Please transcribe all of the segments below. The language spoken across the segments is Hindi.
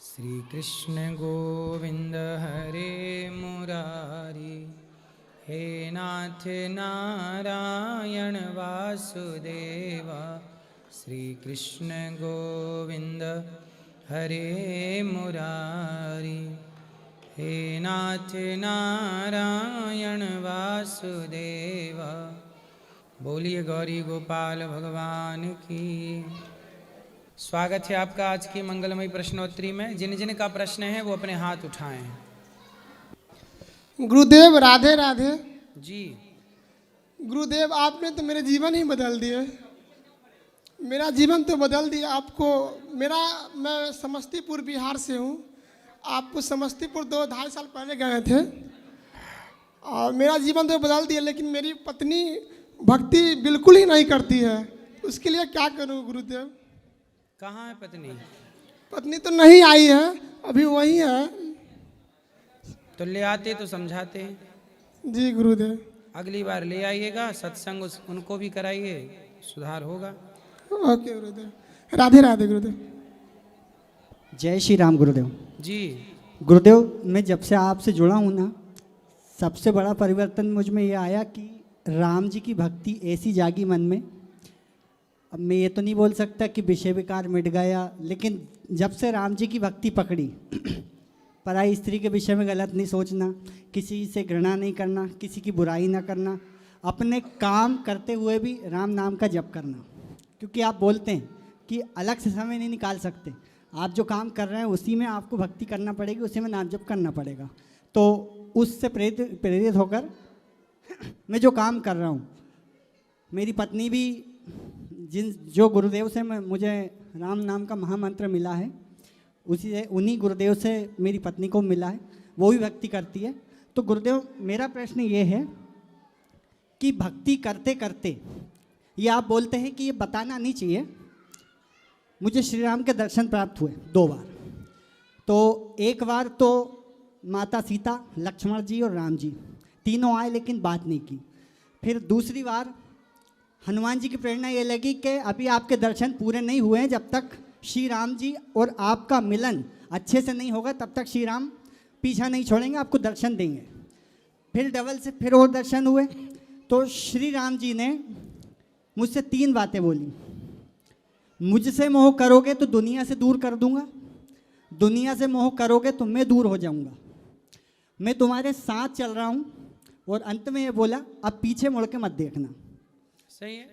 श्री कृष्ण गोविंद हरे मुरारी, हे नाथ नारायण वासुदेवा। श्री कृष्ण गोविंद हरे मुरारी, हे नाथ नारायण वासुदेवा। बोलिए गौरी गोपाल भगवान की। स्वागत है आपका आज की मंगलमयी प्रश्नोत्तरी में। जिन जिन का प्रश्न है वो अपने हाथ उठाएं। गुरुदेव राधे राधे। जी गुरुदेव आपने तो मेरे जीवन ही बदल दिए। मेरा जीवन तो बदल दिया आपको। मैं समस्तीपुर बिहार से हूँ। आप समस्तीपुर 2-2.5 साल पहले गए थे और मेरा जीवन तो बदल दिया, लेकिन मेरी पत्नी भक्ति बिल्कुल ही नहीं करती है। उसके लिए क्या करूँ गुरुदेव? कहाँ है पत्नी? पत्नी तो नहीं आई है, अभी वही है। तो ले आते तो समझाते। जी गुरुदेव। अगली बार ले आइएगा, सत्संग उनको भी कराइए, सुधार होगा। ओके गुरुदेव। राधे राधे गुरुदेव। जय श्री राम गुरुदेव। जी गुरुदेव, मैं जब से आपसे जुड़ा हूँ ना, सबसे बड़ा परिवर्तन मुझ में ये आया कि राम जी की भक्ति ऐसी जागी मन में। अब मैं ये तो नहीं बोल सकता कि विषय विकार मिट गया, लेकिन जब से राम जी की भक्ति पकड़ी, पराई स्त्री के विषय में गलत नहीं सोचना, किसी से घृणा नहीं करना, किसी की बुराई ना करना, अपने काम करते हुए भी राम नाम का जप करना। क्योंकि आप बोलते हैं कि अलग से समय नहीं निकाल सकते, आप जो काम कर रहे हैं उसी में आपको भक्ति करना पड़ेगी, उसी में नाम जप करना पड़ेगा। तो उससे प्रेरित होकर मैं जो काम कर रहा हूँ, मेरी पत्नी भी जो गुरुदेव से मुझे राम नाम का महामंत्र मिला है, उन्हीं गुरुदेव से मेरी पत्नी को मिला है, वो भी भक्ति करती है। तो गुरुदेव, मेरा प्रश्न ये है कि भक्ति करते करते, ये आप बोलते हैं कि ये बताना नहीं चाहिए, मुझे श्री राम के दर्शन प्राप्त हुए 2 बार। तो एक बार तो माता सीता, लक्ष्मण जी और राम जी तीनों आए, लेकिन बात नहीं की। फिर दूसरी बार हनुमान जी की प्रेरणा ये लगी कि अभी आपके दर्शन पूरे नहीं हुए हैं, जब तक श्री राम जी और आपका मिलन अच्छे से नहीं होगा तब तक श्री राम पीछा नहीं छोड़ेंगे, आपको दर्शन देंगे। फिर डबल से फिर और दर्शन हुए, तो श्री राम जी ने मुझसे 3 बातें बोली। मुझसे मोह करोगे तो दुनिया से दूर कर दूंगा, दुनिया से मोह करोगे तो मैं दूर हो जाऊंगा, मैं तुम्हारे साथ चल रहा हूँ, और अंत में ये बोला अब पीछे मुड़ के मत देखना। सही है।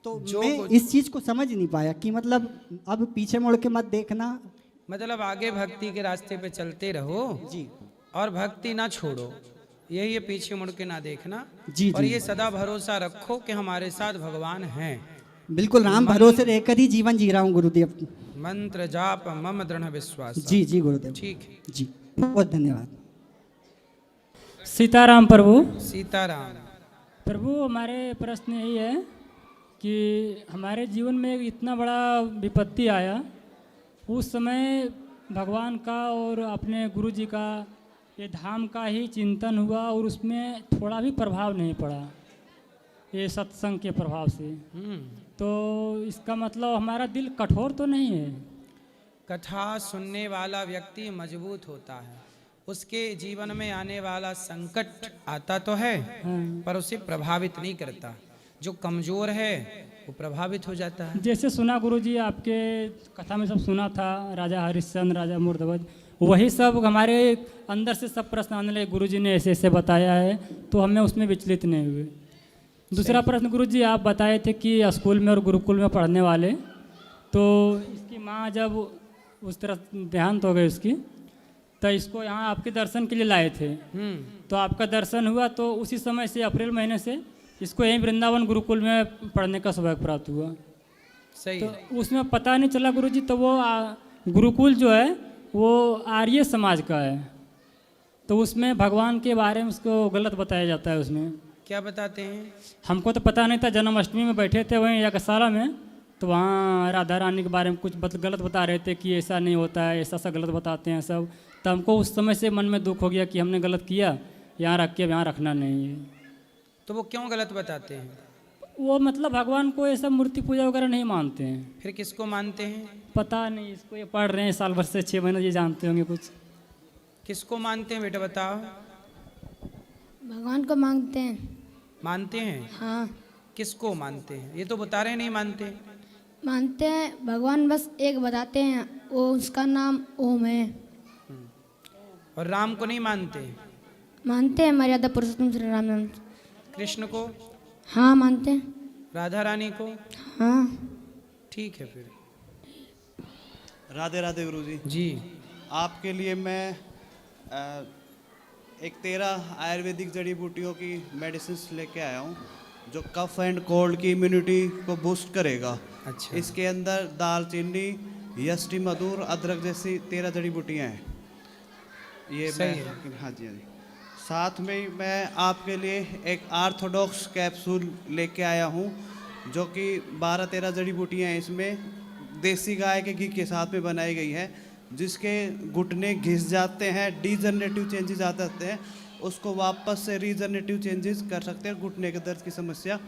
तो मैं इस चीज़ को समझ नहीं पाया कि मतलब अब पीछे मुड़ के मत देखना, मतलब आगे भक्ति के रास्ते पे चलते रहो जी, और भक्ति ना छोड़ो, यही है, पीछे मुड़ के ना देखना। जी और जी, ये सदा भरोसा रखो कि हमारे साथ भगवान हैं। बिल्कुल राम भरोसे रहकर ही जीवन जी रहा हूँ गुरुदेव। मंत्र जाप मम दृढ़ विश्वास। जी जी गुरुदेव, ठीक है जी, बहुत धन्यवाद। सीताराम प्रभु। सीताराम। प्रभु, हमारे प्रश्न यही है कि हमारे जीवन में इतना बड़ा विपत्ति आया, उस समय भगवान का और अपने गुरु जी का, ये धाम का ही चिंतन हुआ, और उसमें थोड़ा भी प्रभाव नहीं पड़ा ये सत्संग के प्रभाव से। तो इसका मतलब हमारा दिल कठोर तो नहीं है। कथा सुनने वाला व्यक्ति मजबूत होता है, उसके जीवन में आने वाला संकट आता तो है पर उसे प्रभावित नहीं करता। जो कमजोर है वो प्रभावित हो जाता है। जैसे सुना गुरुजी, आपके कथा में सब सुना था, राजा हरिश्चंद्र, राजा मूर्धवज, वही सब हमारे अंदर से सब प्रश्न आने लगे, गुरुजी ने ऐसे ऐसे बताया है, तो हमें उसमें विचलित नहीं हुए। दूसरा प्रश्न गुरुजी, आप बताए थे कि स्कूल में और गुरुकुल में पढ़ने वाले, तो इसकी माँ जब उस तरह देहांत हो गई उसकी, तो इसको यहाँ आपके दर्शन के लिए लाए थे। तो आपका दर्शन हुआ, तो उसी समय से अप्रैल महीने से इसको यहीं वृंदावन गुरुकुल में पढ़ने का सौभाग्य प्राप्त हुआ। सही तो है। उसमें पता नहीं चला गुरुजी, तो वो गुरुकुल जो है वो आर्य समाज का है, तो उसमें भगवान के बारे में उसको गलत बताया जाता है। उसमें क्या बताते हैं? हमको तो पता नहीं था, जन्माष्टमी में बैठे थे वहीं यज्ञशाला में, तो वहाँ राधा रानी के बारे में कुछ गलत बता रहे थे कि ऐसा नहीं होता है, ऐसा सा गलत बताते हैं सब। तो हमको उस समय से मन में दुख हो गया कि हमने गलत किया, यहाँ रख के यहाँ रखना नहीं है। तो वो क्यों गलत बताते हैं? वो मतलब भगवान को ये सब मूर्ति पूजा वगैरह नहीं मानते हैं। फिर किसको मानते हैं? पता नहीं, इसको ये पढ़ रहे हैं साल भर से, 6 महीने ये जानते होंगे कुछ। किसको मानते हैं बेटा बताओ? भगवान को मांगते हैं। मानते हैं? हाँ किसको मानते हैं? ये तो बता रहे हैं नहीं मानते। मानते हैं, भगवान बस एक बताते हैं, वो उसका नाम ओम है। और राम को नहीं मानते? मानते हैं मर्यादा पुरुषोत्तम श्री राम नाम। कृष्ण को? हाँ मानते हैं। राधा रानी को? हाँ ठीक है फिर। राधे राधे गुरुजी। जी आपके लिए मैं एक 13 आयुर्वेदिक जड़ी बूटियों की मेडिसिन लेके आया हूँ जो कफ एंड कोल्ड की इम्यूनिटी को बूस्ट करेगा। अच्छा। इसके अंदर दालचीनी, यष्टि मधुर, अदरक जैसी 13 जड़ी बूटियाँ हैं। ये सही मैं है। हाँ जी हाँ जी। साथ में ही मैं आपके लिए एक ऑर्थोडॉक्स कैप्सूल लेके आया हूँ जो कि 12-13 जड़ी बूटियाँ हैं। इसमें देसी गाय के घी के साथ में बनाई गई है, जिसके घुटने घिस जाते हैं, डीजनरेटिव चेंजेस आ जाते हैं, उसको वापस से रीजनरेटिव चेंजेस कर सकते हैं। घुटने के दर्द की समस्या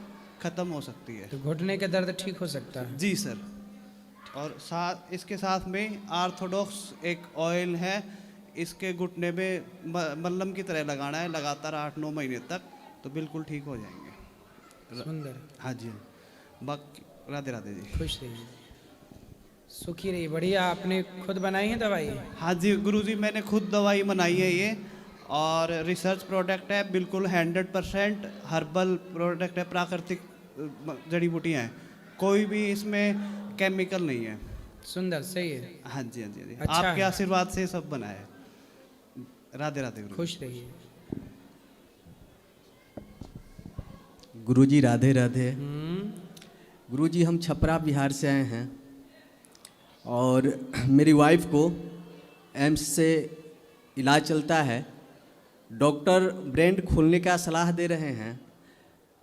ख़त्म हो सकती है। तो घुटने के दर्द ठीक हो सकता है? जी सर। और साथ इसके साथ में ऑर्थोडॉक्स एक ऑयल है, इसके घुटने में मल्लम की तरह लगाना है लगातार 8-9 महीने तक, तो बिल्कुल ठीक हो जाएंगे। सुंदर। हाँ जी। बाकी राधे राधे जी। खुश रहिए, सुखी रहिए। बढ़िया। आपने खुद बनाई है दवाई? हाँ जी गुरुजी, मैंने खुद दवाई बनाई है ये, और रिसर्च प्रोडक्ट है, बिल्कुल 100% हर्बल प्रोडक्ट है, प्राकृतिक जड़ी बूटियाँ हैं, कोई भी इसमें केमिकल नहीं है। सुंदर, सही है। हाँ जी हाँ जी हाँ जी। अच्छा आपके है। आशीर्वाद से सब बना है। राधे राधे गुरु। खुश रहिए। गुरुजी राधे राधे। गुरुजी हम छपरा बिहार से आए हैं और मेरी वाइफ को एम्स से इलाज चलता है। डॉक्टर ब्रेन खोलने का सलाह दे रहे हैं,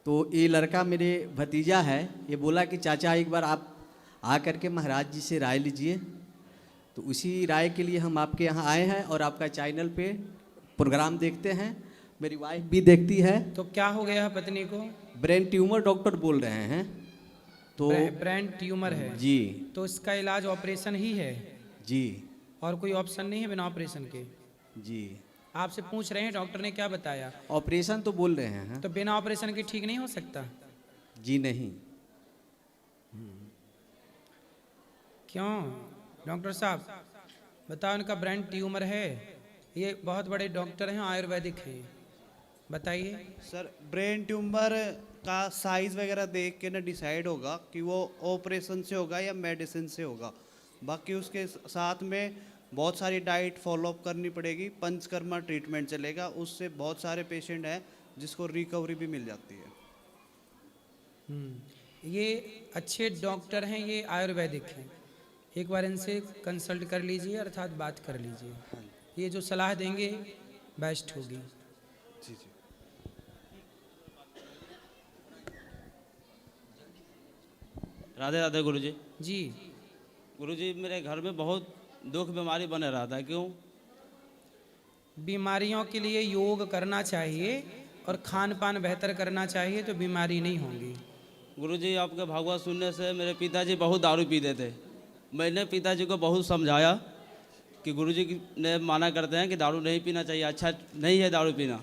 तो ये लड़का मेरे भतीजा है, ये बोला कि चाचा एक बार आप आ करके महाराज जी से राय लीजिए। तो उसी राय के लिए हम आपके यहाँ आए हैं और आपका चैनल पे प्रोग्राम देखते हैं। मेरी वाइफ भी देखती है। तो क्या हो गया पत्नी को? ब्रेन ट्यूमर डॉक्टर बोल रहे हैं। तो ब्रेन ट्यूमर है जी। तो इसका इलाज ऑपरेशन ही है जी। और कोई ऑप्शन नहीं है बिना ऑपरेशन के? जी। आपसे पूछ रहे हैं डॉक्टर ने क्या बताया? ऑपरेशन तो बोल रहे हैं। तो बिना ऑपरेशन के ठीक नहीं हो सकता? जी नहीं। क्यों डॉक्टर साहब बताओ, इनका ब्रेन ट्यूमर है, ये बहुत बड़े डॉक्टर हैं, आयुर्वेदिक हैं, बताइए। सर ब्रेन ट्यूमर का साइज वगैरह देख के ना डिसाइड होगा कि वो ऑपरेशन से होगा या मेडिसिन से होगा। बाकी उसके साथ में बहुत सारी डाइट फॉलोअप करनी पड़ेगी, पंचकर्मा ट्रीटमेंट चलेगा, उससे बहुत सारे पेशेंट हैं जिसको रिकवरी भी मिल जाती है। ये अच्छे डॉक्टर हैं, ये आयुर्वेदिक हैं, एक बार इनसे कंसल्ट कर लीजिए, अर्थात बात कर लीजिए। ये जो सलाह देंगे बेस्ट होगी। जी जी। राधे राधे गुरुजी। जी गुरुजी मेरे घर में बहुत दुख बीमारी बने रहा था, क्यों? बीमारियों के लिए योग करना चाहिए और खान पान बेहतर करना चाहिए तो बीमारी नहीं होगी। गुरुजी आपके भागवत सुनने से मेरे पिताजी बहुत दारू पीते थे। मैंने पिताजी को बहुत समझाया कि गुरुजी ने माना करते हैं कि दारू नहीं पीना चाहिए, अच्छा नहीं है दारू पीना।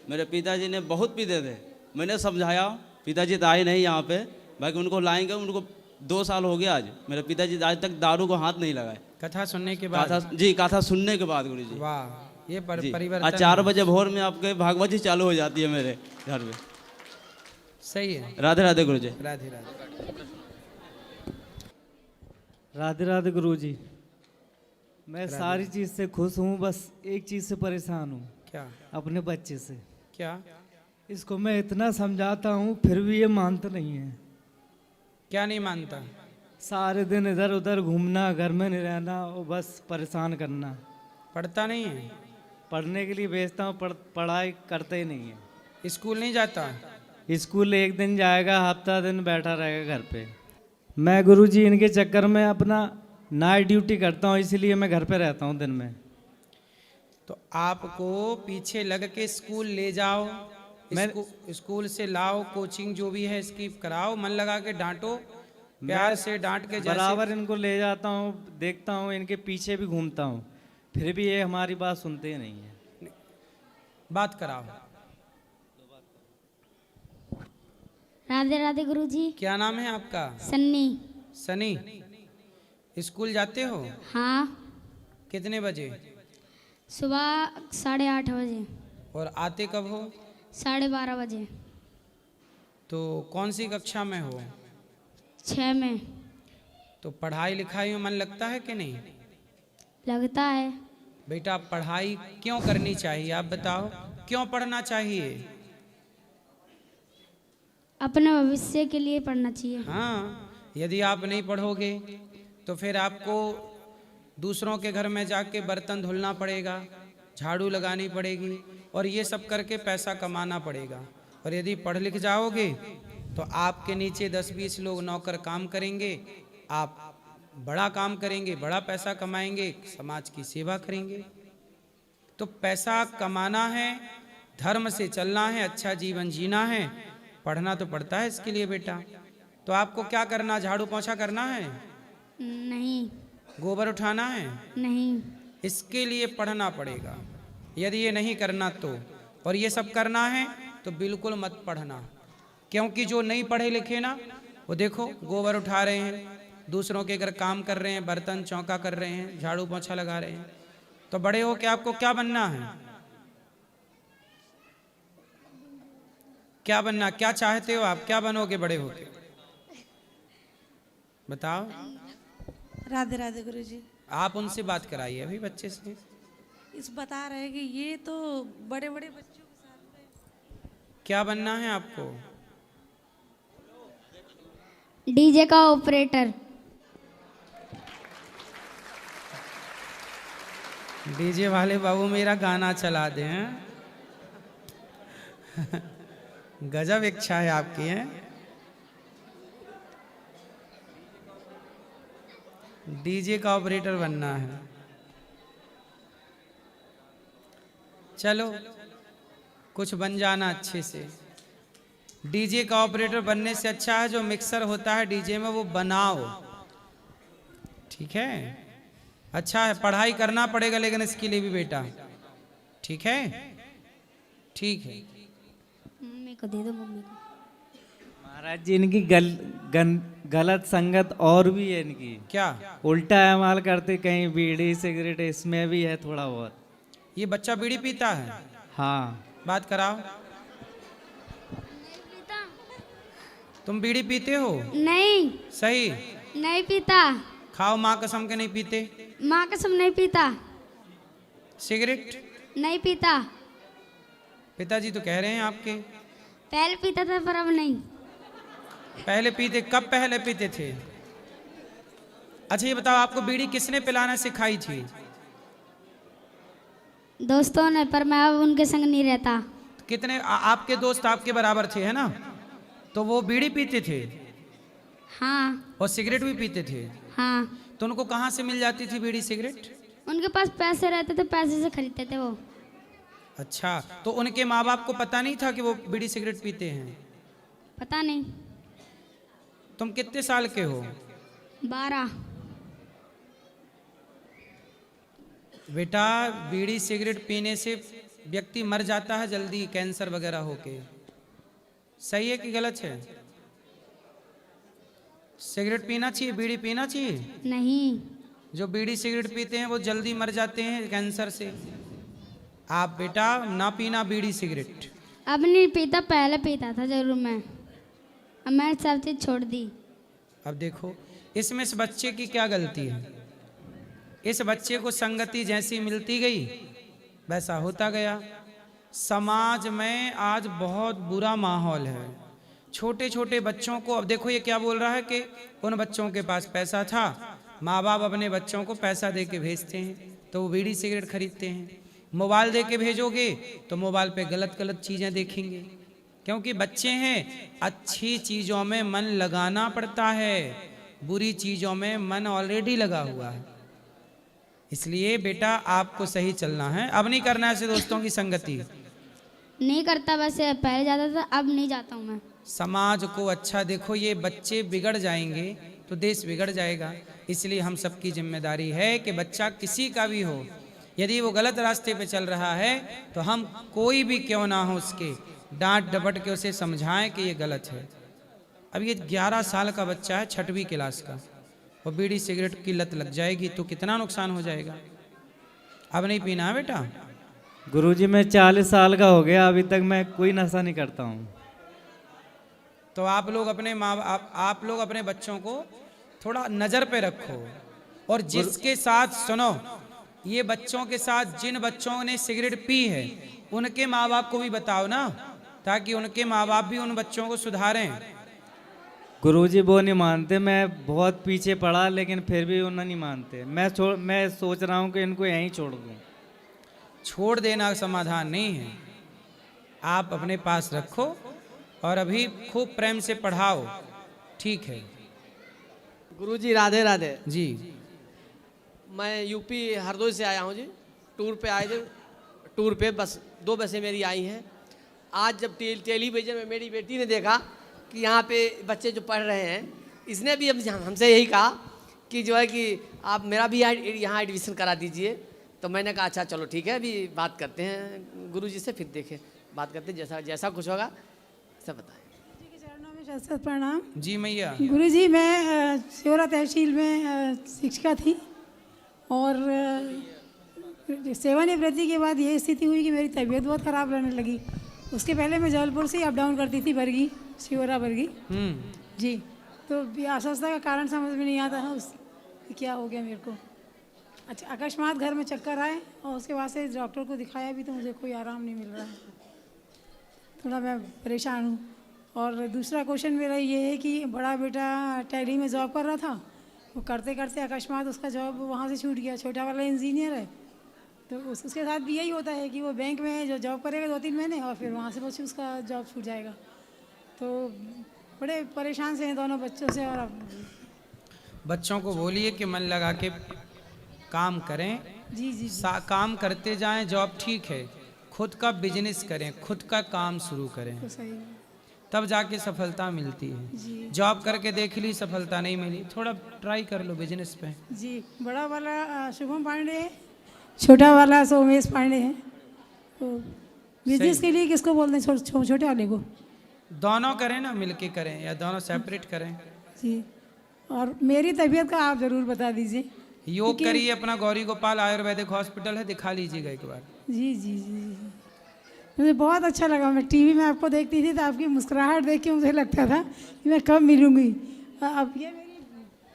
मेरे पिताजी ने बहुत पीते थे, मैंने समझाया, पिताजी तो आए नहीं यहाँ पे, बाकी उनको लाएंगे। उनको 2 साल हो गया आज, मेरे पिताजी आज तक दारू को हाथ नहीं लगाए। कथा सुनने के बाद? कथा जी, कथा सुनने के बाद गुरुजी। वाह, ये जी। परिवर्तन। आज 4 बजे भोर में आपके भागवत जी चालू हो जाती है मेरे घर में। सही है। राधे राधे गुरुजी। राधे राधे। राधे राधे गुरुजी। मैं सारी चीज़ से खुश हूँ, बस एक चीज़ से परेशान हूँ। क्या? अपने बच्चे से। क्या? इसको मैं इतना समझाता हूँ फिर भी ये मानता नहीं है। क्या नहीं मानता? सारे दिन इधर उधर घूमना, घर में नहीं रहना और बस परेशान करना। पढ़ता नहीं है? पढ़ने के लिए भेजता हूँ, पढ़ाई करते ही नहीं है। स्कूल नहीं जाता? स्कूल एक दिन जाएगा, हफ्ता दिन बैठा रहेगा घर पे। मैं गुरुजी इनके चक्कर में अपना नाइट ड्यूटी करता हूँ, इसलिए मैं घर पे रहता हूँ दिन में। तो आपको पीछे लग के स्कूल ले जाओ, स्कूल से लाओ, कोचिंग जो भी है इसकी कराओ, मन लगा के डांटो, प्यार से डांट के, जैसे बराबर इनको ले जाता हूँ, देखता हूँ, इनके पीछे भी घूमता हूँ, फिर भी ये हमारी बात सुनते ही नहीं है। बात कराओ। राधे राधे गुरुजी। क्या नाम है आपका? सन्नी। सनी। स्कूल जाते हो? हाँ। कितने बजे? सुबह 8:30 बजे। और आते कब हो? 12:30 बजे। तो कौन सी कक्षा में हो? 6 में। तो पढ़ाई लिखाई में मन लगता है कि नहीं? लगता है। बेटा पढ़ाई क्यों करनी चाहिए, आप बताओ, क्यों पढ़ना चाहिए? अपने भविष्य के लिए पढ़ना चाहिए। हाँ, यदि आप नहीं पढ़ोगे तो फिर आपको दूसरों के घर में जाके बर्तन धुलना पड़ेगा, झाड़ू लगानी पड़ेगी, और ये सब करके पैसा कमाना पड़ेगा। और यदि पढ़ लिख जाओगे तो आपके नीचे 10-20 लोग नौकर काम करेंगे, आप बड़ा काम करेंगे, बड़ा पैसा कमाएंगे, समाज की सेवा करेंगे। तो पैसा कमाना है, धर्म से चलना है, अच्छा जीवन जीना है, पढ़ना तो पड़ता है इसके लिए बेटा। तो आपको क्या करना, झाड़ू पोंछा करना है? नहीं। गोबर उठाना है? नहीं। इसके लिए पढ़ना पड़ेगा। यदि ये नहीं करना तो, और ये सब करना है तो बिल्कुल मत पढ़ना, क्योंकि जो नहीं पढ़े लिखे ना, वो देखो गोबर उठा रहे हैं, दूसरों के घर काम कर रहे हैं, बर्तन चौका कर रहे हैं, झाड़ू पोंछा लगा रहे हैं। तो बड़े हो के आपको क्या बनना है? क्या बनना, क्या चाहते हो आप, क्या बनोगे बड़े होके, बताओ। राधे राधे गुरुजी। आप उनसे बात कराइए अभी बच्चे से। इस बता रहे हैं कि ये तो बड़े बड़े बच्चों के साथ में। क्या बनना है आपको? डीजे का ऑपरेटर। डीजे वाले बाबू मेरा गाना चला दे हैं। गजब इच्छा है आपकी है। डीजे का ऑपरेटर बनना है। चलो कुछ बन जाना अच्छे से। डीजे का ऑपरेटर बनने से अच्छा है जो मिक्सर होता है डीजे में वो बनाओ, ठीक है? अच्छा है, पढ़ाई करना पड़ेगा लेकिन इसके लिए भी बेटा, ठीक है? ठीक है। मम्मी को दे दो, मम्मी को। महाराज जी इनकी गलत संगत और भी है इनकी। क्या? उल्टा इस्तेमाल करते, कहीं बीड़ी सिगरेट, इसमें भी है थोड़ा बहुत। ये बच्चा बीड़ी पीता है? हाँ। बात कराओ। तुम बीड़ी पीते हो? नहीं। सही? नहीं पीता। खाओ माँ कसम के नहीं पीते? माँ कसम नहीं पीता। सिगरेट? नहीं पीता। पिताजी तो कह रहे हैं आपके। पहले पीता था पर अब नहीं। पहले पीते? कब पहले पीते थे? अच्छा ये बताओ, आपको बीड़ी किसने पिलाना सिखाई थी? दोस्तों ने, पर मैं अब उनके संग नहीं रहता। कितने आपके दोस्त आपके बराबर थे, है ना? तो वो बीड़ी पीते थे? हाँ। और सिगरेट भी पीते थे? हाँ। तो उनको कहाँ से मिल जाती थी बीड़ी सिगरेट? उनके पास पैसे रहते थे, पैसे से खरीदते थे वो। अच्छा, तो उनके माँ बाप को पता नहीं था कि वो बीड़ी सिगरेट पीते हैं? पता नहीं। तुम कितने साल के हो? 12। बेटा बीड़ी सिगरेट पीने से व्यक्ति मर जाता है जल्दी, कैंसर वगैरह होके। सही है कि गलत है? सिगरेट पीना चाहिए, बीड़ी पीना चाहिए? नहीं। जो बीड़ी सिगरेट पीते हैं वो जल्दी मर जाते हैं कैंसर से। आप बेटा ना पीना बीड़ी सिगरेट। अब नहीं पीता, पहले पीता था जरूर मैं। अब मैंने सब चीज छोड़ दी। अब देखो इसमें इस बच्चे की क्या गलती है? इस बच्चे को संगति जैसी मिलती गई वैसा होता गया। समाज में आज बहुत बुरा माहौल है। छोटे छोटे बच्चों को, अब देखो ये क्या बोल रहा है कि उन बच्चों के पास पैसा था, माँ बाप अपने बच्चों को पैसा दे के भेजते हैं तो वो बीड़ी सिगरेट खरीदते हैं। मोबाइल दे के भेजोगे तो मोबाइल पे गलत गलत चीज़ें देखेंगे, क्योंकि बच्चे हैं। अच्छी चीज़ों में मन लगाना पड़ता है, बुरी चीज़ों में मन ऑलरेडी लगा हुआ है। इसलिए बेटा आपको सही चलना है, अब नहीं करना है ऐसे दोस्तों की संगति। नहीं करता, वैसे पहले जाता था, अब नहीं जाता हूँ मैं। समाज को अच्छा देखो, ये बच्चे बिगड़ जाएंगे तो देश बिगड़ जाएगा। इसलिए हम सबकी जिम्मेदारी है कि बच्चा किसी का भी हो, यदि वो गलत रास्ते पे चल रहा है तो हम कोई भी क्यों ना हो उसके डांट डपट के उसे समझाएं कि ये गलत है। अब ये 11 साल का बच्चा है, 6वीं क्लास का, और बीड़ी सिगरेट की लत लग जाएगी तो कितना नुकसान हो जाएगा। अब नहीं पीना है बेटा। गुरुजी मैं 40 साल का हो गया, अभी तक मैं कोई नशा नहीं करता हूँ। तो आप लोग अपने आप लोग अपने बच्चों को थोड़ा नज़र पे रखो, और जिसके साथ सुनो, ये बच्चों के साथ जिन बच्चों ने सिगरेट पी है उनके माँ बाप को भी बताओ ना, ताकि उनके माँ बाप भी उन बच्चों को सुधारें। गुरुजी वो नहीं मानते, मैं बहुत पीछे पड़ा लेकिन फिर भी उन्हें नहीं मानते। मैं सोच रहा हूँ कि इनको यहीं छोड़ दूँ। छोड़ देना समाधान नहीं है, आप अपने पास रखो और अभी खूब प्रेम से पढ़ाओ, ठीक है। गुरुजी राधे राधे जी। मैं यूपी हरदोई से आया हूँ जी, टूर पे आए थे। टूर पे बस 2 बसें मेरी आई हैं। आज जब टेलीविज़न में मेरी बेटी ने देखा कि यहाँ पे बच्चे जो पढ़ रहे हैं, इसने भी हमसे यही कहा कि जो है कि आप मेरा भी यहाँ एडमिशन करा दीजिए। तो मैंने कहा अच्छा चलो ठीक है, अभी बात करते हैं गुरुजी से, फिर देखें बात करते हैं, जैसा जैसा कुछ होगा सब बताएं। गुरुजी के चरणों में शत प्रणाम। जी मैया। गुरुजी मैं सिहोरा तहसील में शिक्षिका थी, और सेवानिवृत्ति के बाद ये स्थिति हुई कि मेरी तबीयत बहुत ख़राब रहने लगी। उसके पहले मैं जबलपुर से अप डाउन करती थी बरगी, सिहोरा बरगी। जी। तो अस्वस्थता का कारण समझ में नहीं आता है क्या हो गया मेरे को। अच्छा, अकस्मात घर में चक्कर आए और उसके बाद से डॉक्टर को दिखाया भी तो मुझे कोई आराम नहीं मिल रहा है, थोड़ा मैं परेशान हूँ। और दूसरा क्वेश्चन मेरा ये है कि बड़ा बेटा टैली में जॉब कर रहा था, वो करते करते अकस्मात उसका जॉब वहाँ से छूट गया। छोटा वाला इंजीनियर है, तो उसके साथ भी यही होता है कि वो बैंक में जो जॉब करेगा 2-3 महीने और फिर वहाँ से बस उसका जॉब छूट जाएगा। तो बड़े परेशान से हैं दोनों बच्चों से। और बच्चों को बोलिए कि मन लगा के काम करें। जी जी, काम करते जाएं, जॉब ठीक है, खुद का बिजनेस करें, खुद का काम शुरू करें, तो सही है तब जाके सफलता मिलती है। जी जॉब करके देख ली, सफलता नहीं मिली, थोड़ा ट्राई कर लो बिजनेस पे। जी। बड़ा वाला शुभम पांडे है, छोटा वाला सोमेश पांडे है। तो बिजनेस के लिए किसको बोलते हैं? छोटे वाले को। दोनों करें ना, मिलके करें या दोनों सेपरेट करें। जी। और मेरी तबीयत का आप ज़रूर बता दीजिए। योग करिए, अपना गौरी गोपाल आयुर्वेदिक हॉस्पिटल है, दिखा लीजिएगा एक बार। जी जी जी जी, मुझे बहुत अच्छा लगा। मैं टीवी में आपको देखती थी तो आपकी मुस्कुराहट देख के मुझे लगता था कि मैं कब मिलूंगी। अब ये मेरी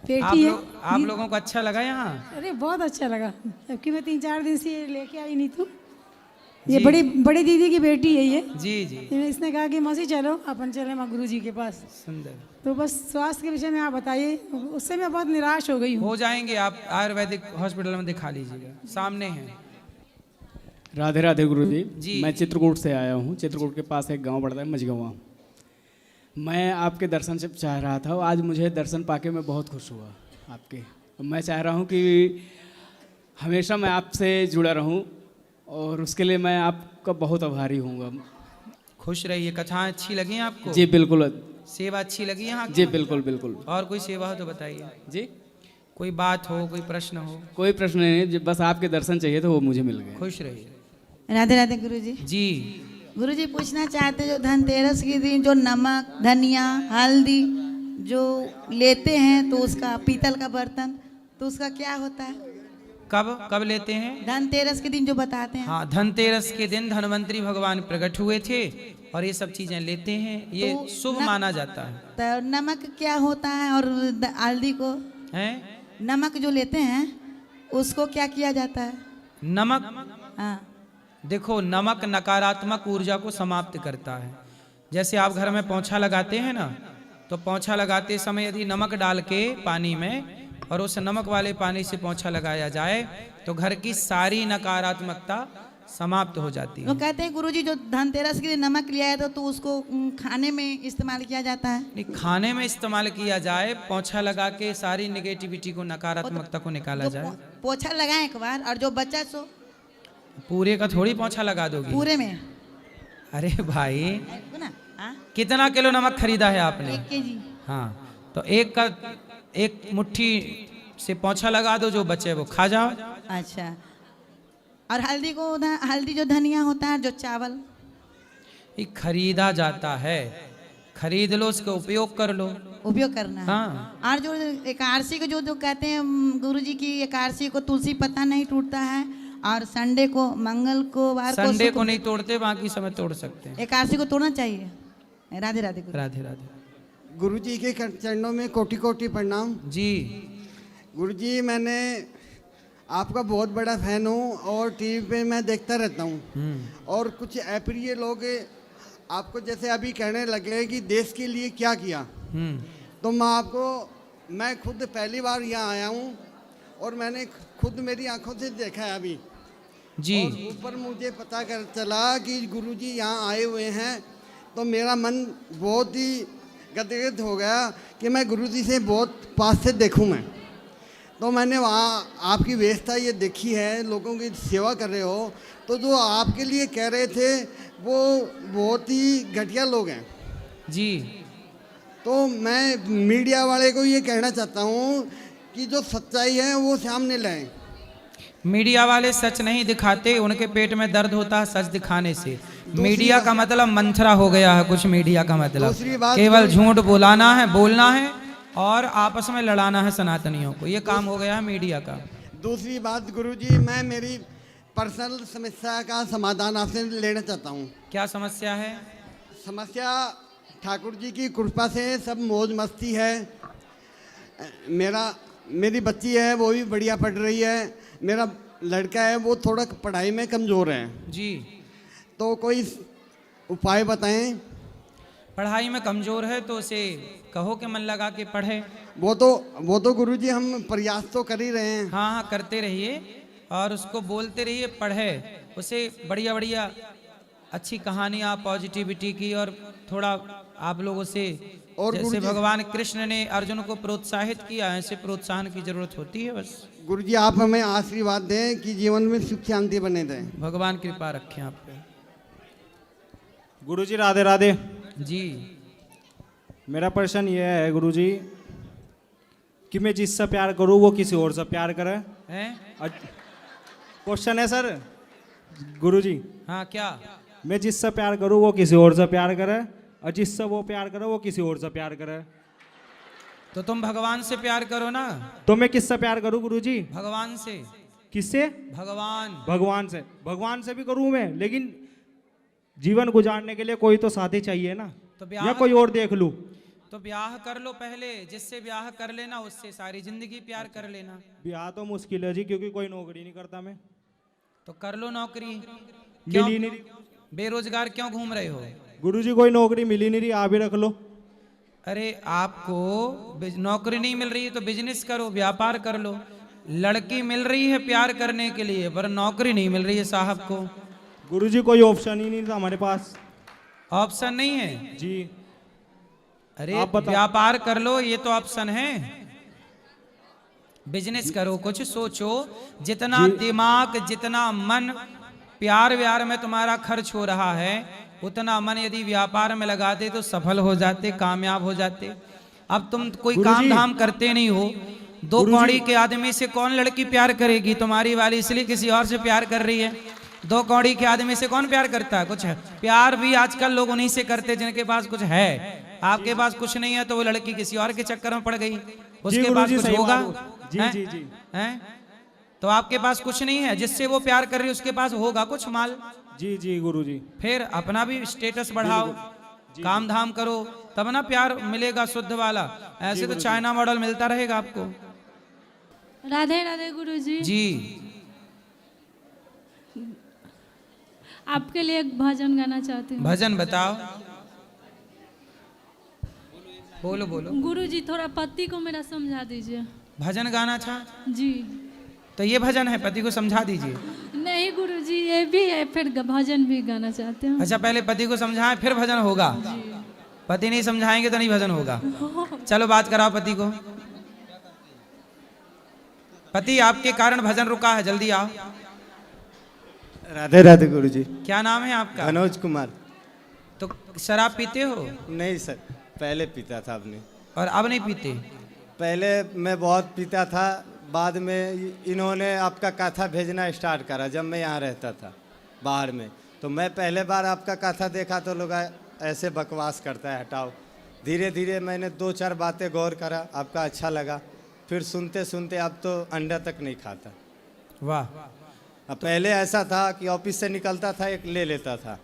बेटी है। आप लोगों को अच्छा लगा यहाँ? अरे बहुत अच्छा लगा, जबकि मैं 3-4 दिन से लेके आई नहीं थी। ये बड़ी दीदी की बेटी है ये। जी जी। इसने कहा कि मौसी चलो अपन चले माँ गुरु जी के पास। सुंदर। तो बस स्वास्थ्य के विषय में आप बताइए, उससे मैं बहुत निराश हो गई हूँ। हो जाएंगे, आप आयुर्वेदिक हॉस्पिटल में दिखा लीजिएगा, सामने है। राधे राधे गुरुजी जी। मैं चित्रकूट से आया हूँ। चित्रकूट के पास एक गांव पड़ता है मझगवा। मैं आपके दर्शन से चाह रहा था, आज मुझे दर्शन पाके मैं बहुत खुश हुआ आपके। मैं चाह रहा हूँ कि हमेशा मैं आपसे जुड़ा रहूँ और उसके लिए मैं आपका बहुत आभारी हूँ। खुश रहिए। कथाएं अच्छी लगी आपको? जी बिल्कुल। सेवा अच्छी लगी यहाँ की? जी बिल्कुल बिल्कुल। और कोई सेवा हो तो बताइए जी। कोई बात हो, कोई प्रश्न हो? कोई प्रश्न नहीं, बस आपके दर्शन चाहिए तो वो मुझे मिल गए। खुश रहिए। राधे राधे गुरुजी। जी। गुरुजी पूछना चाहते जो धनतेरस के दिन जो नमक, धनिया, हल्दी जो लेते हैं तो उसका पीतल का बर्तन, तो उसका क्या होता है? कब लेते हैं? धनतेरस के दिन जो बताते हैं। हाँ, धनतेरस के दिन धनवंतरी भगवान प्रकट हुए थे और ये सब चीजें लेते हैं, ये तो शुभ माना जाता है। तो नमक क्या होता है और हल्दी को हैं? नमक जो लेते हैं उसको क्या किया जाता है? नमक, हाँ देखो नमक नकारात्मक ऊर्जा को समाप्त करता है। जैसे आप घर में पोंछा लगाते हैं ना, तो पोंछा लगाते समय यदि नमक डाल के पानी में और उस नमक वाले पानी से पोंछा लगाया जाए तो घर की सारी नकारात्मकता समाप्त हो जाती है। वो कहते हैं गुरुजी जो धनतेरस के लिए नमक लिया है तो उसको खाने में इस्तेमाल किया जाता है। नहीं, खाने में इस्तेमाल किया जाए, पोंछा लगा के सारी नेगेटिविटी को, नकारात्मकता को निकाला जाए। पोछा लगाएं एक बार, और जो बच्चा सो पूरे का थोड़ी पोंछा लगा दोगी? पूरे में अरे भाई ना हाँ कितना किलो नमक खरीदा है आपने? 1 केजी। हाँ तो एक मुट्ठी से पोंछा लगा दो, जो बचे वो खा जाओ। अच्छा, और हल्दी को हल्दी जो धनिया होता है, जो चावल ये खरीदा जाता है, खरीद लो, उसका उपयोग कर लो। उपयोग करना है। हाँ। और जो एकादशी को जो जो कहते हैं गुरुजी की, एकादशी को तुलसी पत्ता नहीं टूटता है, और संडे को, मंगल को, वार को, संडे को नहीं तोड़ते, बाकी समय तोड़ सकते हैं। एकादशी को तोड़ना चाहिए। राधे राधे गुरु। राधे राधे। गुरुजी के चरणों में कोटि कोटि प्रणाम जी। गुरुजी, मैंने आपका बहुत बड़ा फैन हूँ और टीवी पे मैं देखता रहता हूँ। और कुछ अप्रिय लोग आपको जैसे अभी कहने लगे कि देश के लिए क्या किया, तो मैं खुद पहली बार यहाँ आया हूँ और मैंने खुद मेरी आंखों से देखा है अभी जी। और ऊपर मुझे पता कर चला कि गुरुजी यहाँ आए हुए हैं, तो मेरा मन बहुत ही गदगद हो गया कि मैं गुरुजी से बहुत पास से देखूँ मैं। तो मैंने वहाँ आपकी व्यवस्था ये देखी है, लोगों की सेवा कर रहे हो, तो जो आपके लिए कह रहे थे वो बहुत ही घटिया लोग हैं जी। तो मैं मीडिया वाले को ये कहना चाहता हूँ कि जो सच्चाई है वो सामने लाएं। मीडिया वाले सच नहीं दिखाते, उनके पेट में दर्द होता है सच दिखाने से। मीडिया का मतलब मंथरा हो गया है कुछ। मीडिया का मतलब केवल झूठ बोलाना है, बोलना है और आपस में लड़ाना है सनातनियों को, ये काम हो गया है मीडिया का। दूसरी बात गुरुजी, मैं मेरी पर्सनल समस्या का समाधान आपसे लेना चाहता हूँ। क्या समस्या है? समस्या ठाकुर जी की कृपा से सब मौज मस्ती है। मेरी बच्ची है वो भी बढ़िया पढ़ रही है, मेरा लड़का है वो थोड़ा पढ़ाई में कमज़ोर है जी। तो कोई उपाय बताएं। पढ़ाई में कमज़ोर है तो उसे कहो कि मन लगा के पढ़े। वो तो गुरुजी हम प्रयास तो कर ही रहे हैं। हाँ हाँ करते रहिए और उसको बोलते रहिए पढ़े, उसे बढ़िया बढ़िया अच्छी कहानियाँ पॉजिटिविटी की, और थोड़ा आप लोगों से और जैसे भगवान कृष्ण ने अर्जुन को प्रोत्साहित किया, ऐसे प्रोत्साहन की जरूरत होती है बस। गुरुजी आप हमें आशीर्वाद दें कि जीवन में सुख शांति बने दें। भगवान कृपा रखें आप पे। गुरुजी राधे राधे जी। मेरा प्रश्न ये है गुरुजी कि मैं जिससे प्यार करूँ वो किसी और से प्यार करे। क्वेश्चन है सर गुरुजी। हाँ क्या? मैं जिससे प्यार करूँ वो किसी और से प्यार करे, और जिससे वो प्यार करे वो किसी और से प्यार करे। तो तुम भगवान से प्यार करो ना। तो मैं किससे प्यार करूँ गुरुजी? भगवान से। किससे? भगवान से। भगवान से भी करूँ मैं, लेकिन जीवन गुजारने के लिए कोई तो साथी चाहिए ना, तो या कोई और देख लूँ। तो ब्याह कर लो पहले, जिससे ब्याह कर लेना उससे सारी जिंदगी प्यार कर लेना। ब्याह तो मुश्किल है जी, क्योंकि कोई नौकरी नहीं करता मैं। तो कर लो नौकरी। मिली नहीं रही। बेरोजगार क्यों घूम रहे हो? गुरुजी कोई नौकरी मिली नहीं रही, आप ही रख लो। अरे आपको नौकरी नहीं मिल रही है तो बिजनेस करो, व्यापार कर लो। लड़की मिल रही है प्यार करने के लिए, पर नौकरी नहीं मिल रही है साहब को। गुरुजी कोई ऑप्शन ही नहीं था हमारे पास। ऑप्शन नहीं है जी। अरे व्यापार कर लो, ये तो ऑप्शन है। बिजनेस करो, कुछ सोचो। जितना दिमाग, जितना मन प्यार व्यार में तुम्हारा खर्च हो रहा है, उतना मन यदि व्यापार में लगाते तो सफल हो जाते, कामयाब हो जाते। अब तुम कोई काम धाम करते नहीं हो। दो कौड़ी के आदमी से कौन लड़की प्यार करेगी? तुम्हारी वाली इसलिए किसी और से प्यार कर रही है। दो कौड़ी के आदमी से कौन प्यार करता है? कुछ है प्यार भी आजकल लोग उन्हीं से करते जिनके पास कुछ है। आपके पास कुछ नहीं है तो वो लड़की किसी और के चक्कर में पड़ गई, उसके पास कुछ होगा? हैं? तो आपके पास कुछ नहीं है, जिससे वो प्यार कर रही है उसके पास होगा कुछ माल। जी जी गुरुजी। फिर अपना भी स्टेटस बढ़ाओ, काम धाम करो, तब ना प्यार मिलेगा शुद्ध वाला। ऐसे तो चाइना मॉडल मिलता रहेगा आपको। राधे राधे गुरुजी। जी। आपके लिए एक भजन गाना चाहती हूँ। भजन बताओ। बोलो बोलो। गुरुजी थोड़ा पति को मेरा समझा दीजिए। भजन गाना था जी। तो ये भजन है, पति को समझा दीजिए। नहीं गुरुजी, ये भी है, फिर भजन भी गाना चाहते हैं। अच्छा पहले पति को समझाएं फिर भजन होगा। पति नहीं समझाएंगे तो नहीं भजन होगा। चलो बात कराओ पति को। पति आपके कारण भजन रुका है, जल्दी आओ। राधे राधे गुरुजी। क्या नाम है आपका? मनोज कुमार। तो शराब पीते हो? नहीं सर, पहले पीता था, अब नहीं। और अब नहीं पीते? पहले मैं बहुत पीता था, बाद में इन्होंने आपका कथा भेजना स्टार्ट करा जब मैं यहाँ रहता था बाहर में। तो मैं पहले बार आपका कथा देखा तो लोग ऐसे बकवास करता है, हटाओ। धीरे धीरे मैंने 2-4 बातें गौर करा, आपका अच्छा लगा, फिर सुनते सुनते अब तो अंडा तक नहीं खाता। वाह। अब पहले ऐसा था कि ऑफिस से निकलता था, एक ले लेता था,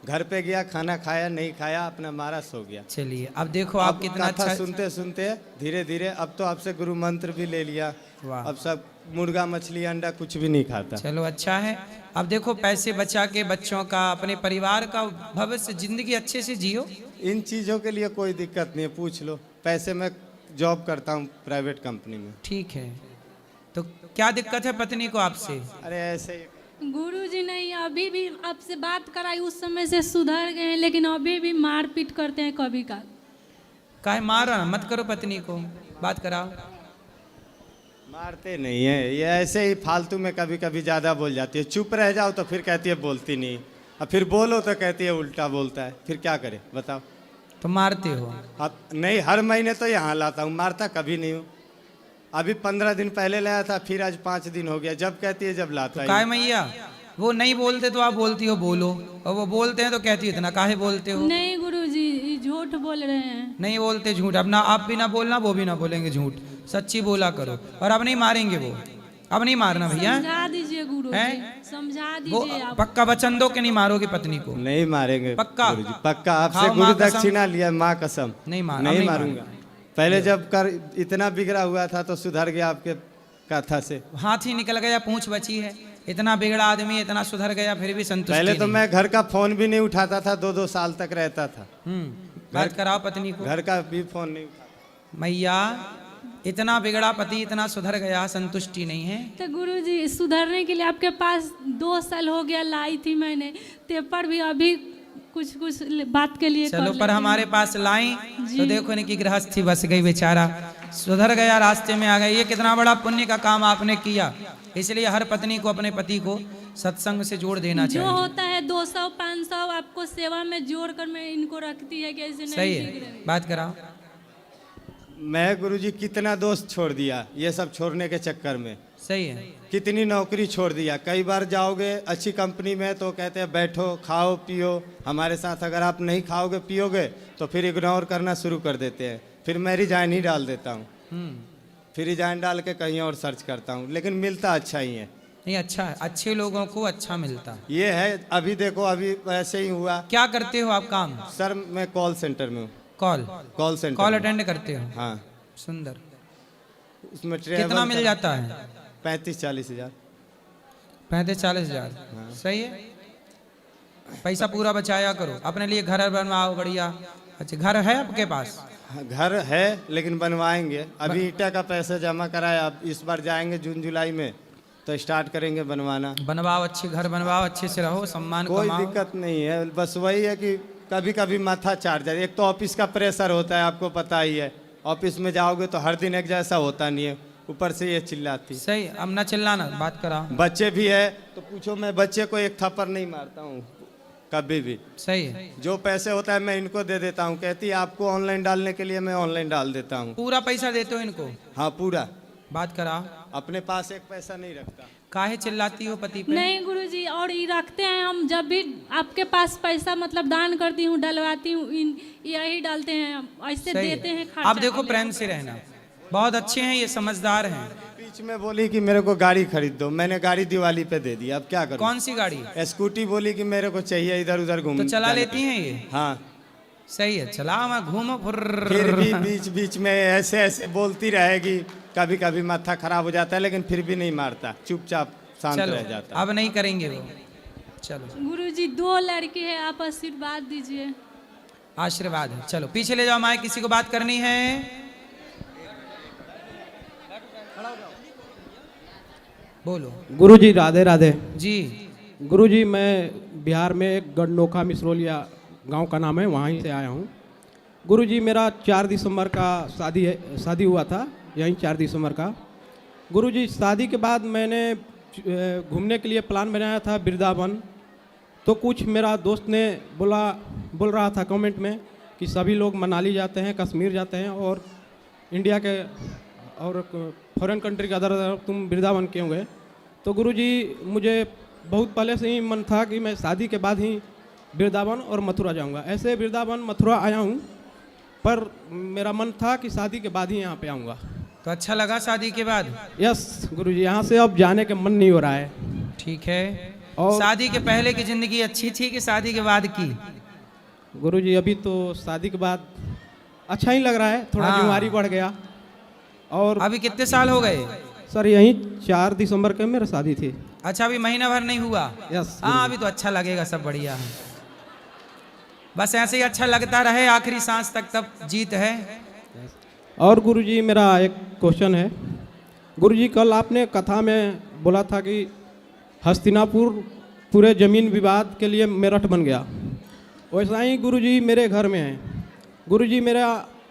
घर पे गया, खाना खाया, नहीं खाया, अपना मारा, सो गया। चलिए अब देखो आप कितना कथा अच्छा सुनते सुनते धीरे धीरे अब तो आपसे गुरु मंत्र भी ले लिया। वाह। अब सब मुर्गा मछली अंडा कुछ भी नहीं खाता। चलो अच्छा है। अब देखो पैसे बचा के बच्चों का, अपने परिवार का भविष्य, जिंदगी अच्छे से जियो। इन चीज़ों के लिए कोई दिक्कत नहीं है, पूछ लो। पैसे मैं जॉब करता हूँ प्राइवेट कंपनी में। ठीक है, तो क्या दिक्कत है पत्नी को आपसे? अरे ऐसे ही गुरुजी नहीं, अभी भी आपसे बात कराई, उस समय से सुधर गए हैं, लेकिन अभी भी मारपीट करते हैं कभी का। काहे मारो, मत करो पत्नी को, बात कराओ। मारते नहीं है, ये ऐसे ही फालतू में कभी कभी ज़्यादा बोल जाती है। चुप रह जाओ तो फिर कहती है बोलती नहीं, और फिर बोलो तो कहती है उल्टा बोलता है। फिर क्या करे बताओ? तो मारते हो? अब नहीं, हर महीने तो यहाँ लाता हूँ, मारता कभी नहीं हूँ। अभी 15 दिन पहले लाया था, फिर आज 5 दिन हो गया। जब कहती है जब लाता है। काहे मैया, वो नहीं बोलते तो आप बोलती हो बोलो, और वो बोलते हैं तो कहती है इतना काहे बोलते हो? नहीं गुरुजी, झूठ बोल रहे हैं। नहीं बोलते झूठ। अब ना आप भी ना बोलना, वो भी ना बोलेंगे झूठ, सच्ची बोला करो। और अब नहीं मारेंगे वो, अब नहीं मारना भैया। समझा दीजिए गुरुजी, समझा वो दीजिए आप। पक्का वचन दो कि नहीं मारोगे पत्नी को? नहीं मारेंगे पक्का? गुरुजी, पक्का। आपसे खाओ गुरु माँ कसम। दक्षिणा लिया, माँ कसम। नहीं नहीं मारूंगा। पहले जब कर इतना बिगड़ा हुआ था तो सुधर गया आपके कथा से। हाथ ही निकल गया, पूंछ बची है। इतना बिगड़ा आदमी इतना सुधर गया, फिर भी संतुष्टि पहले तो नहीं। मैं घर का फोन भी नहीं उठाता था, 2-2 साल तक रहता था। बात कराओ पत्नी को। घर का भी फोन नहीं उठाता। मैया, इतना बिगड़ा पति इतना सुधर गया, संतुष्टि नहीं है? तो गुरुजी सुधरने के लिए आपके पास 2 साल हो गया, लाई थी मैंने, ते पर भी अभी कुछ कुछ बात के लिए चलो, कर पर लेते हमारे हैं। पास लाई जी। तो देखो इनकी गृहस्थी बस गई, बेचारा सुधर गया, रास्ते में आ गया। ये कितना बड़ा पुण्य का काम आपने किया। इसलिए हर पत्नी को अपने पति को सत्संग से जोड़ देना जो चाहिए। होता है 200-500 आपको सेवा में जोड़ कर मैं इनको रखती है कि ऐसे नहीं सही बिगड़े। है, बात कराओ। मैं गुरुजी कितना दोस्त छोड़ दिया ये सब छोड़ने के चक्कर में। सही है। कितनी नौकरी छोड़ दिया। कई बार जाओगे अच्छी कंपनी में तो कहते हैं बैठो खाओ पियो हमारे साथ, अगर आप नहीं खाओगे पियोगे तो फिर इग्नोर करना शुरू कर देते हैं। फिर मैं रिजाइन ही डाल देता हूँ, फिर रिजाइन डाल के कहीं और सर्च करता हूँ, लेकिन मिलता अच्छा ही है। नहीं अच्छा है, अच्छे लोगों को अच्छा मिलता है। ये है। अभी देखो अभी ऐसे ही हुआ। क्या करते हो आप काम? सर मैं कॉल सेंटर में हूँ। कॉल सेंटर, कॉल अटेंड करते हो? हाँ। सुंदर। उसमें कितना मिल जाता है? 35-40 हज़ार। 35-40 हज़ार, सही है। पैसा पूरा बचाया करो, अपने लिए घर बनवाओ बढ़िया। अच्छा, घर है आपके पास? घर है लेकिन बनवाएंगे। अभी ईटा का पैसा जमा कराया, अब इस बार जाएंगे जून जुलाई में तो स्टार्ट करेंगे बनवाना। बनवाओ, अच्छे घर बनवाओ, अच्छे से रहो, सम्मान कोई कमाओ। दिक्कत नहीं है, बस वही है कि कभी कभी माथा चाट जाए। एक तो ऑफिस का प्रेशर होता है, आपको पता ही है। ऑफिस में जाओगे तो हर दिन एक जैसा होता नहीं है, ऊपर से ये चिल्लाती। सही, अब ना चिल्लाना, बात कराओ। बच्चे भी है तो पूछो, मैं बच्चे को एक थप्पड़ नहीं मारता हूँ कभी भी। सही है। जो पैसे होता है मैं इनको दे देता हूँ। कहती है आपको ऑनलाइन डालने के लिए, मैं ऑनलाइन डाल देता हूँ। पूरा पैसा देते हो इनको? हाँ पूरा। बात कराओ। अपने पास एक पैसा नहीं रखता। काहे चिल्लाती हो पति पे? नहीं गुरुजी, और ये रखते हैं। हम जब भी आपके पास पैसा मतलब दान करती हूँ, डलवाती हूँ, यही डालते हैं, ऐसे सही देते हैं। है। आप देखो प्रेम से रहना, बहुत अच्छे हैं ये, समझदार हैं। बीच में बोली कि मेरे को गाड़ी खरीद दो, मैंने गाड़ी दिवाली पे दे दी। अब क्या करूं? कौन सी गाड़ी? स्कूटी बोली कि मेरे को चाहिए, इधर उधर घूम। तो चला लेती हैं ये? हाँ सही है, चला मैं घूमो फिर भी बीच बीच में ऐसे ऐसे बोलती रहेगी। कभी कभी माथा खराब हो जाता है लेकिन फिर भी नहीं मारता, चुपचाप शांत रह जाता है। अब नहीं करेंगे वो। चलो गुरुजी, 2 लड़के हैं, आप आशीर्वाद दीजिए। आशीर्वाद है। चलो पीछे ले जाओ, माए किसी को बात करनी है। बोलो। गुरुजी राधे राधे जी। गुरुजी, मैं बिहार में एक गढ़नोखा मिसरोलिया गांव का नाम है, वहाँ से आया हूँ। गुरुजी, मेरा 4 दिसंबर का शादी हुआ था, यहीं 4 दिसंबर का। गुरुजी, शादी के बाद मैंने घूमने के लिए प्लान बनाया था वृंदावन, तो कुछ मेरा दोस्त ने बोल रहा था कमेंट में कि सभी लोग मनाली जाते हैं, कश्मीर जाते हैं और इंडिया के और फॉरेन कंट्री के अदर तुम वृंदावन क्यों गए? तो गुरुजी मुझे बहुत पहले से ही मन था कि मैं शादी के बाद ही वृंदावन और मथुरा जाऊंगा। ऐसे वृंदावन मथुरा आया हूँ, पर मेरा मन था कि शादी के बाद ही यहाँ पे आऊँगा। तो अच्छा लगा शादी के बाद? यस गुरुजी, यहाँ से अब जाने का मन नहीं हो रहा है। ठीक है। और शादी के पहले की जिंदगी अच्छी थी कि शादी के बाद की? गुरुजी अभी तो शादी के बाद अच्छा ही लग रहा है, थोड़ा बीमारी बढ़ गया। और अभी कितने साल हो गए? सर यही 4 दिसंबर के मेरा शादी थी। अच्छा, अभी महीना भर नहीं हुआ? यस। हाँ, अभी तो अच्छा लगेगा, सब बढ़िया है। बस ऐसे ही अच्छा लगता रहे आखिरी सांस तक, तब जीत है। और गुरुजी मेरा एक क्वेश्चन है। गुरुजी कल आपने कथा में बोला था कि हस्तिनापुर पूरे जमीन विवाद के लिए मेरठ बन गया। वैसा ही गुरुजी मेरे घर में है। गुरुजी मेरा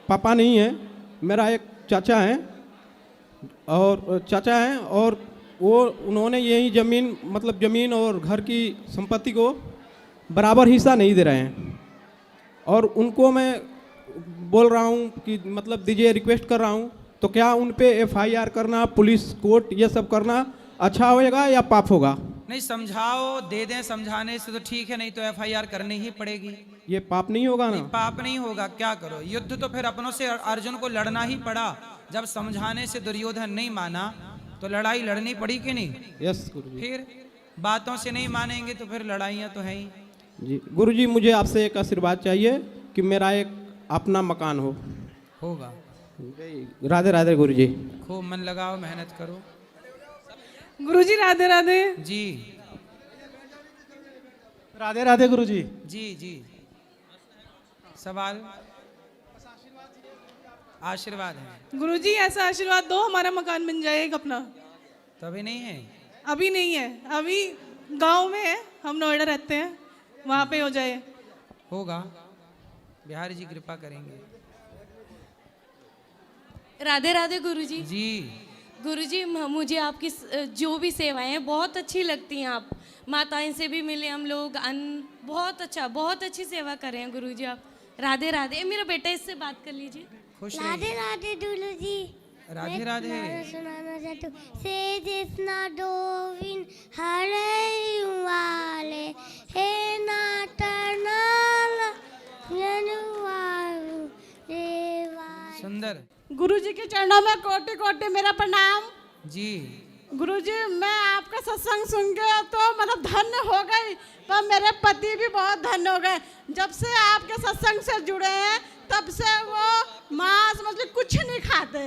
पापा नहीं है, मेरा एक चाचा है और उन्होंने यही ज़मीन और घर की संपत्ति को बराबर हिस्सा नहीं दे रहे हैं। और उनको मैं बोल रहा हूँ कि मतलब दीजिए, रिक्वेस्ट कर रहा हूँ, तो क्या उन पे FIR करना, पुलिस कोर्ट ये सब करना अच्छा होएगा या पाप होगा? नहीं, समझाओ, दे दें, समझाने से तो ठीक है, नहीं तो FIR करनी ही पड़ेगी। ये पाप नहीं होगा ना? नहीं, पाप नहीं होगा, क्या करो, युद्ध तो फिर अपनों से अर्जुन को लड़ना ही पड़ा। जब समझाने से दुर्योधन नहीं माना तो लड़ाई लड़नी पड़ी कि नहीं? यस गुरुजी। फिर बातों से नहीं मानेंगे तो फिर लड़ाइयाँ तो है ही। जी गुरुजी, मुझे आपसे एक आशीर्वाद चाहिए कि मेरा एक अपना मकान होगा। राधे राधे गुरुजी। खूब मन लगाओ, मेहनत करो। गुरुजी राधे राधे। जी राधे राधे गुरुजी। जी सवाल? आशीर्वाद है। गुरुजी ऐसा आशीर्वाद दो, हमारा मकान बन जाए एक अपना। तो अभी नहीं है? अभी नहीं है, अभी गांव में है, हम नोएडा रहते हैं, वहाँ पे हो जाए। होगा, बिहारी जी कृपा करेंगे। राधे राधे गुरुजी। जी गुरुजी, मुझे आपकी जो भी सेवाएं हैं बहुत अच्छी लगती हैं। आप माताएं से भी मिले हम लोग, बहुत अच्छी सेवा कर रहे हैं गुरुजी आप। राधे राधे। मेरा बेटा, इससे बात कर लीजिए। राधे राधे गुरुजी। राधे राधे। सुनाना चाहती हूँ। से जिसना डोविन हरे वाले हे नाटनाल जनवारू देवाय। सुंदर। गुरुजी के चरणों में कोटि कोटि मेरा प्रणाम। जी गुरुजी, मैं आपका सत्संग सुन के तो मतलब धन्य हो गई, पर मेरे पति भी बहुत धन्य हो गए। जब से आपके सत्संग से जुड़े हैं तब से वो मांस मछली कुछ नहीं खाते।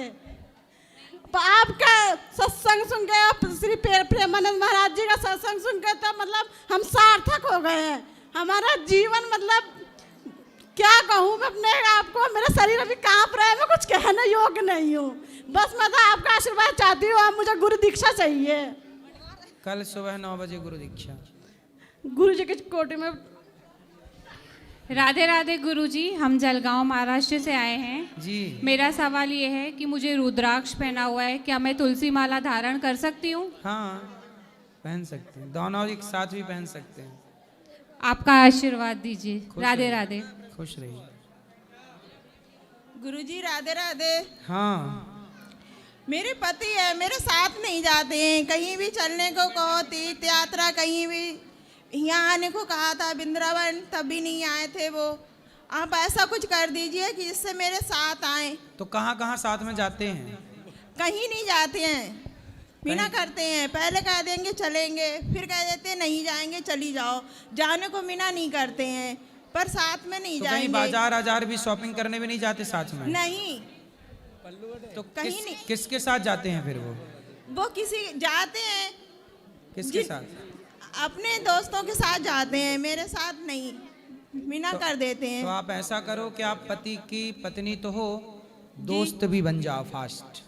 आपका सत्संग सुन के, श्री प्रेमानंद महाराज जी का सत्संग सुन के तो मतलब हम सार्थक हो गए हैं। हमारा जीवन मतलब क्या कहूँ मैं अपने आपको, मेरा शरीर अभी कांप रहा है, मैं कुछ कहने योग्य नहीं हूँ। बस मैं तो आपका आशीर्वाद चाहती हूँ, आप मुझे गुरु दीक्षा चाहिए। कल सुबह 9 बजे गुरु दीक्षा। गुरु जी के कोटे में। राधे राधे गुरुजी, हम जलगांव महाराष्ट्र से आए हैं। जी। मेरा सवाल ये है कि मुझे रुद्राक्ष पहना हुआ है, क्या मैं तुलसी माला धारण कर सकती हूँ? हाँ, पहन सकते हैं, दोनों एक साथ भी पहन सकते हैं। आपका आशीर्वाद दीजिए। राधे राधे। खुश रहिए। गुरुजी राधे राधे। हाँ, मेरे पति है, मेरे साथ नहीं जाते हैं, कहीं भी चलने को कहो, तीर्थ यात्रा कहीं भी, यहाँ आने को कहा था वृंदावन, तब भी नहीं आए थे वो। आप ऐसा कुछ कर दीजिए कि जिससे मेरे साथ आए। तो कहाँ कहाँ साथ में जाते हैं? कहीं नहीं जाते हैं, बिना करते हैं। पहले कह देंगे चलेंगे, फिर कह देते हैं नहीं जाएंगे, चली जाओ। जाने को बिना नहीं करते हैं, पर साथ में नहीं तो जाएंगे। कहीं बाजार भी शॉपिंग करने भी नहीं जाते साथ में? नहीं। तो कहीं नहीं। किसके साथ जाते हैं फिर वो किसी जाते हैं। किसके साथ? अपने दोस्तों के साथ जाते हैं, मेरे साथ नहीं, बिना कर देते हैं। तो आप ऐसा करो कि आप पति की पत्नी तो हो, दोस्त भी बन जाओ फास्ट।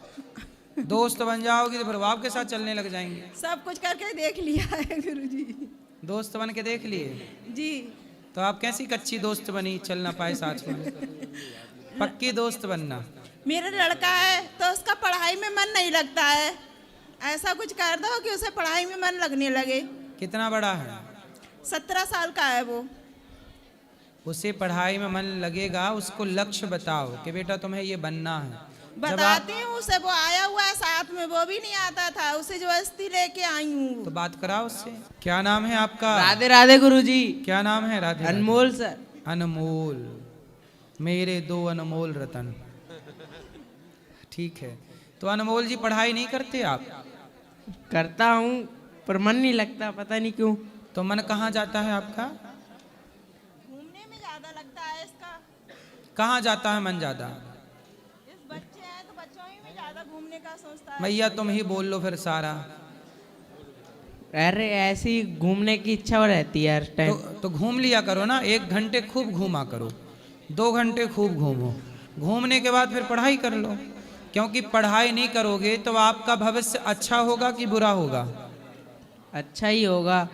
दोस्त बन जाओगी तो फिर वो आपके साथ चलने लग जाएंगे। सब कुछ करके देख लिया है गुरुजी। दोस्त बन के देख लिए? जी। तो आप कैसी कच्ची दोस्त बनी, चल ना पाए साथ में? पक्की दोस्त बनना। मेरा लड़का है तो उसका पढ़ाई में मन नहीं लगता है, ऐसा कुछ कर दो कि उसे पढ़ाई में मन लगने लगे। कितना बड़ा है? 17 साल का है वो। उसे पढ़ाई में मन लगेगा, उसको लक्ष्य बताओ कि बेटा तुम्हें ये बनना है। बताती हूँ उसे, वो आया हुआ है साथ में, वो भी नहीं आता था, उसे जबरदस्ती लेके आई हूँ। तो बात कराओ उससे। क्या नाम है आपका? राधे राधे गुरुजी। क्या नाम है? राधे। अनमोल सर। अनमोल, मेरे 2 अनमोल रतन। ठीक है, तो अनमोल जी पढ़ाई नहीं करते आप? करता हूँ पर मन नहीं लगता, पता नहीं क्यों। तो मन कहाँ जाता है आपका? घूमने में ज्यादा लगता है इसका। कहाँ जाता है मन ज्यादा? इस बच्चे हैं तो बच्चों ही में ज्यादा घूमने का सोचता है। भैया तुम ही बोल लो फिर सारा। अरे ऐसी घूमने की इच्छा रहती है हर टाइम। तो घूम लिया करो ना, 1 घंटे खूब घूमा करो, 2 घंटे खूब घूमो, घूमने के बाद फिर पढ़ाई कर लो। क्योंकि पढ़ाई नहीं करोगे तो आपका भविष्य अच्छा होगा कि बुरा होगा? अच्छा ही होगा।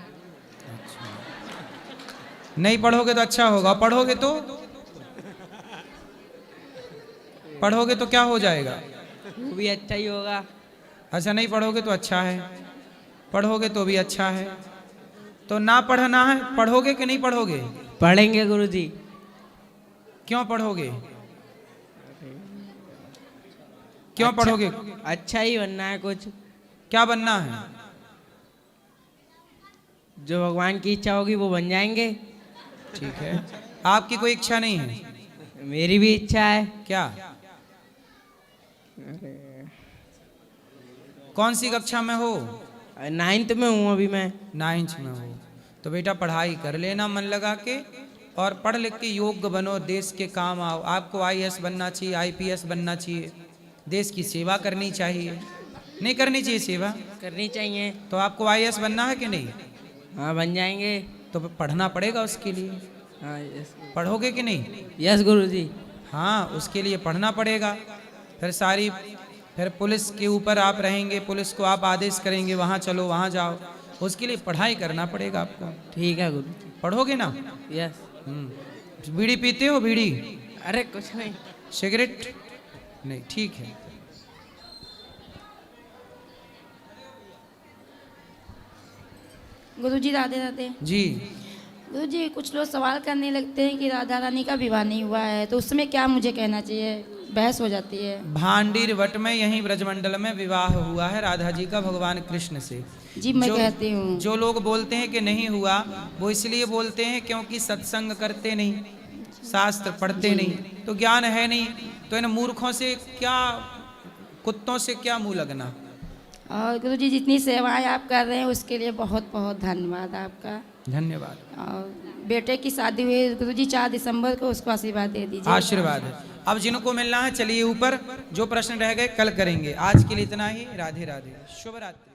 नहीं पढ़ोगे तो अच्छा होगा, पढ़ोगे तो क्या हो जाएगा? वो भी अच्छा ही होगा। अच्छा, नहीं पढ़ोगे तो अच्छा है, पढ़ोगे तो भी अच्छा है। तो ना पढ़ना है, पढ़ोगे कि नहीं पढ़ोगे? पढ़ेंगे गुरुजी। क्यों पढ़ोगे? क्यों पढ़ोगे? अच्छा ही बनना है कुछ। क्या बनना है? जो भगवान की इच्छा होगी वो बन जाएंगे। ठीक है, आपकी कोई इच्छा नहीं है? मेरी भी इच्छा है। क्या? कौन सी कक्षा में हो? 9th में हूँ अभी मैं। 9th में हो तो बेटा पढ़ाई कर लेना मन लगा के, और पढ़ लिख के योग्य बनो, देश के काम आओ। आपको IAS बनना चाहिए, IPS बनना चाहिए, देश की सेवा करनी चाहिए। नहीं करनी चाहिए सेवा? करनी चाहिए। तो आपको IAS बनना है कि नहीं? हाँ बन जाएंगे। तो पढ़ना पड़ेगा उसके लिए। हाँ यस। पढ़ोगे कि नहीं? यस गुरुजी। हाँ, उसके लिए पढ़ना पड़ेगा। फिर पुलिस के ऊपर आप रहेंगे, पुलिस को आप आदेश करेंगे वहाँ चलो वहाँ जाओ, उसके लिए पढ़ाई करना पड़ेगा आपको। ठीक है गुरु। पढ़ोगे ना? यस। बीड़ी पीते हो? बीड़ी? अरे कुछ नहीं। सिगरेट नहीं? ठीक है। गुरुजी राधे राधे। जी गुरुजी, कुछ लोग सवाल करने लगते हैं कि राधा रानी का विवाह नहीं हुआ है, तो उसमें क्या मुझे कहना चाहिए? बहस हो जाती है। भांडीर वट में यहीं ब्रजमंडल में विवाह हुआ है राधा जी का भगवान कृष्ण से। जी मैं कहती हूँ। जो लोग बोलते हैं कि नहीं हुआ, वो इसलिए बोलते हैं क्योंकि सत्संग करते नहीं, शास्त्र पढ़ते नहीं, तो ज्ञान है नहीं। तो इन मूर्खों से क्या, कुत्तों से क्या मुंह लगना। और गुरुजी जितनी सेवाएं आप कर रहे हैं उसके लिए बहुत बहुत धन्यवाद आपका। धन्यवाद। और बेटे की शादी हुई गुरुजी 4 दिसंबर को, उसको आशीर्वाद दे दीजिए। आशीर्वाद है। अब जिनको मिलना है चलिए ऊपर, जो प्रश्न रह गए कल करेंगे। आज के लिए इतना ही। राधे राधे, शुभ रात्रि।